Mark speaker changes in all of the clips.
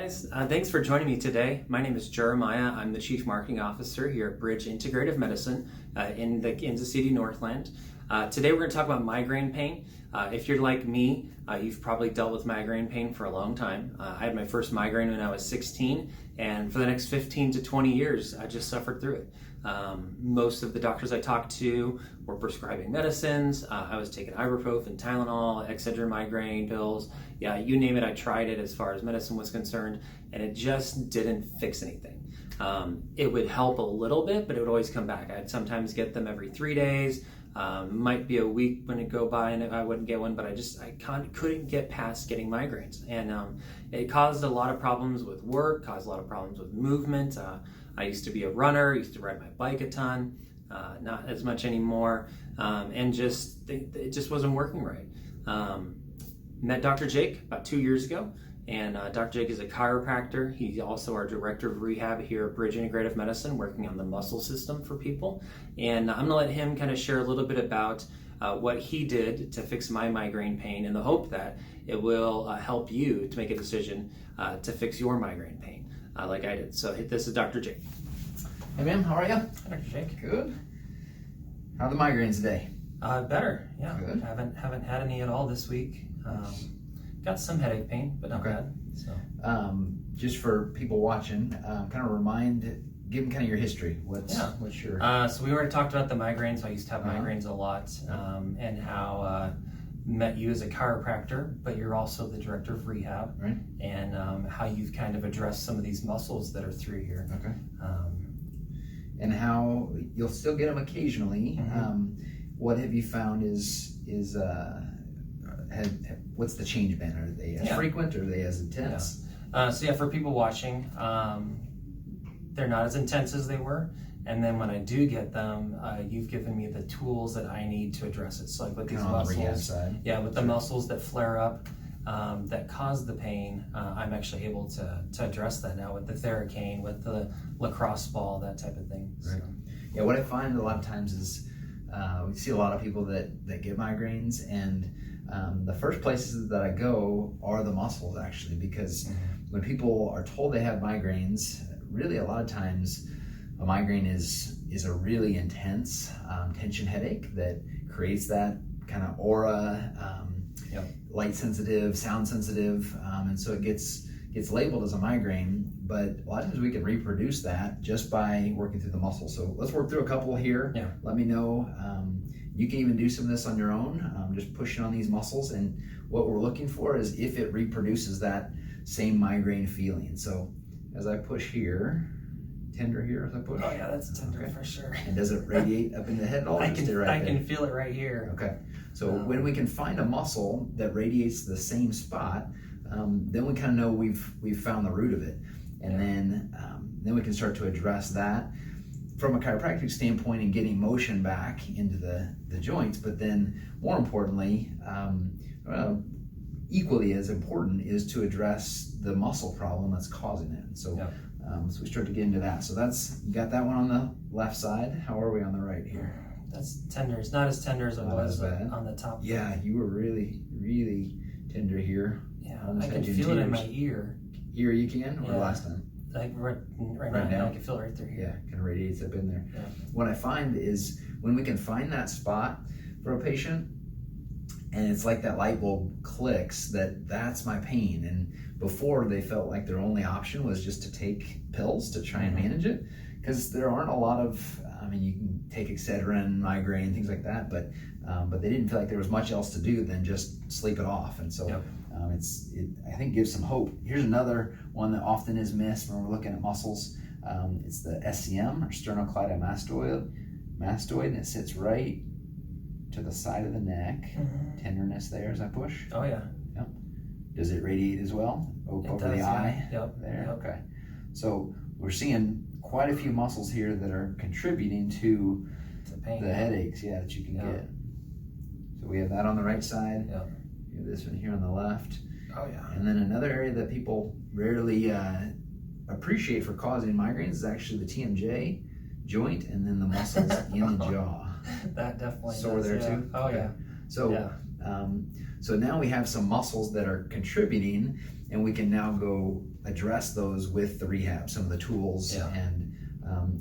Speaker 1: Guys, thanks for joining me today. My name is Jeremiah. I'm the Chief Marketing Officer here at Bridge Integrative Medicine in the Kansas City Northland. Today we're going to talk about migraine pain. If you're like me, you've probably dealt with migraine pain for a long time. I had my first migraine when I was 16, and for the next 15 to 20 years, I just suffered through it. Most of the doctors I talked to were prescribing medicines. I was taking ibuprofen, Tylenol, Excedrin migraine pills. Yeah, you name it, I tried it as far as medicine was concerned, and it just didn't fix anything. It would help a little bit, but it would always come back. I'd sometimes get them every 3 days. Might be a week when it go by and I wouldn't get one, but I couldn't get past getting migraines, and it caused a lot of problems with work, caused a lot of problems with movement. I used to be a runner, used to ride my bike a ton, not as much anymore, and it just wasn't working right. Met Dr. Jake about 2 years ago, and Dr. Jake is a chiropractor. He's also our director of rehab here at Bridge Integrative Medicine, working on the muscle system for people. And I'm gonna let him kind of share a little bit about what he did to fix my migraine pain, in the hope that it will help you to make a decision to fix your migraine pain like I did. So this is Dr. Jake.
Speaker 2: Hey man, how are you?
Speaker 1: Dr. Jake.
Speaker 2: Good. How are the migraines today?
Speaker 1: Better, yeah.
Speaker 2: Good.
Speaker 1: Haven't had any at all this week. Got some headache pain, but not bad. So,
Speaker 2: just for people watching, kind of give them kind of your history. What's your?
Speaker 1: So we already talked about the migraines. So I used to have migraines a lot, and how met you as a chiropractor, but you're also the director of rehab,
Speaker 2: Right.
Speaker 1: And how you've kind of addressed some of these muscles that are through here.
Speaker 2: Okay. And how you'll still get them occasionally.
Speaker 1: Mm-hmm.
Speaker 2: What have you found what's the change been? Are they as frequent, or are they as intense?
Speaker 1: So for people watching, they're not as intense as they were. And then when I do get them, you've given me the tools that I need to address it. So like with these muscles, with the muscles that flare up, that cause the pain, I'm actually able to address that now with the Theracane, with the lacrosse ball, that type of thing.
Speaker 2: Right.
Speaker 1: So.
Speaker 2: Yeah, what I find a lot of times is we see a lot of people that get migraines, and the first places that I go are the muscles, actually, because when people are told they have migraines, really a lot of times a migraine is a really intense tension headache that creates that kind of aura, light sensitive, sound sensitive, and so it gets labeled as a migraine. But a lot of times we can reproduce that just by working through the muscles. So let's work through a couple here.
Speaker 1: Yeah.
Speaker 2: Let me know. You can even do some of this on your own, just pushing on these muscles. And what we're looking for is if it reproduces that same migraine feeling. So as I push here, tender here as I push.
Speaker 1: Oh yeah, that's tender for sure.
Speaker 2: And does it radiate up in the head at all?
Speaker 1: I can feel it right here.
Speaker 2: Okay. So when we can find a muscle that radiates the same spot, then we kind of know we've found the root of it, and then we can start to address that from a chiropractic standpoint and getting motion back into the joints. But then more importantly, equally as important is to address the muscle problem that's causing it. So so we start to get into that. So you got that one on the left side. How are we on the right here?
Speaker 1: That's tender. It's not as tender as it was on the top.
Speaker 2: Yeah, you were really, really tender here.
Speaker 1: Yeah, I can feel it in my ear.
Speaker 2: Here you can, or last time?
Speaker 1: Like right now, I can feel it right through here.
Speaker 2: Yeah, kind of radiates up in there.
Speaker 1: Yeah.
Speaker 2: What I find is when we can find that spot for a patient, and it's like that light bulb clicks that's my pain. And before, they felt like their only option was just to take pills to try and manage it, because there aren't a lot of, you can take Excedrin, migraine, things like that, but they didn't feel like there was much else to do than just sleep it off. And so I think gives some hope. Here's another one that often is missed when we're looking at muscles. It's the SCM, or sternocleidomastoid, and it sits right to the side of the neck. Tenderness there as I push.
Speaker 1: Oh yeah.
Speaker 2: Yep. Does it radiate as well? Over the eye?
Speaker 1: Yep.
Speaker 2: There. Yep. Okay. So we're seeing quite a few muscles here that are contributing to the headaches, that you can get. So we have that on the right side.
Speaker 1: Yep.
Speaker 2: We have this one here on the left.
Speaker 1: Oh yeah.
Speaker 2: And then another area that people rarely appreciate for causing migraines is actually the TMJ joint, and then the muscles in the jaw.
Speaker 1: That definitely
Speaker 2: sore there too.
Speaker 1: Oh yeah.
Speaker 2: So so now we have some muscles that are contributing, and we can now go address those with the rehab, some of the tools, and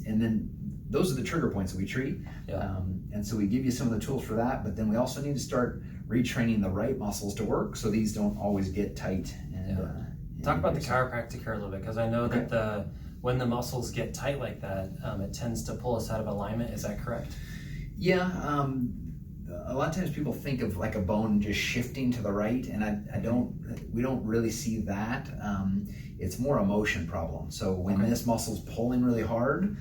Speaker 2: then those are the trigger points that we treat. And so we give you some of the tools for that, but then we also need to start retraining the right muscles to work so these don't always get tight. And
Speaker 1: talk about the chiropractic here a little bit, because I know that when the muscles get tight like that, it tends to pull us out of alignment. Is that correct?
Speaker 2: Yeah. A lot of times people think of like a bone just shifting to the right, and we don't really see that. It's more a motion problem. So when this muscle's pulling really hard,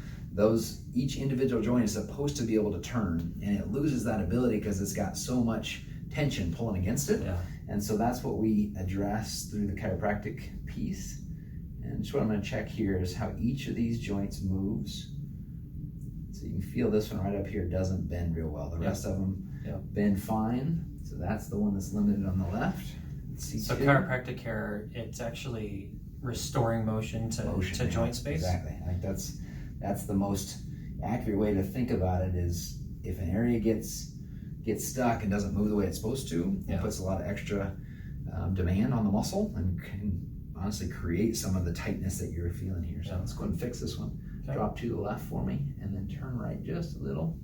Speaker 2: each individual joint is supposed to be able to turn, and it loses that ability because it's got so much tension pulling against it. And so that's what we address through the chiropractic piece. And just what I'm going to check here is how each of these joints moves. So you can feel this one right up here doesn't bend real well. The rest of them bend fine. So that's the one that's limited on the left.
Speaker 1: So chiropractic care, it's actually restoring motion to joint space.
Speaker 2: Exactly. I think that's the most accurate way to think about it. Is if an area gets stuck and doesn't move the way it's supposed to, it puts a lot of extra demand on the muscle and can honestly create some of the tightness that you're feeling here. So let's go ahead and fix this one. Drop to the left for me, and then turn right just a little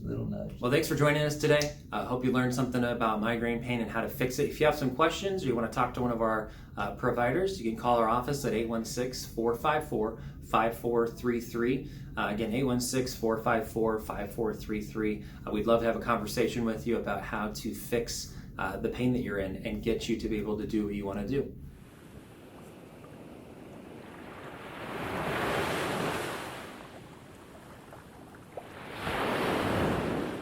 Speaker 2: nudge.
Speaker 1: Well, thanks for joining us today. I hope you learned something about migraine pain and how to fix it. If you have some questions or you want to talk to one of our providers, you can call our office at 816-454-5433. Again, 816-454-5433. We'd love to have a conversation with you about how to fix the pain that you're in and get you to be able to do what you want to do.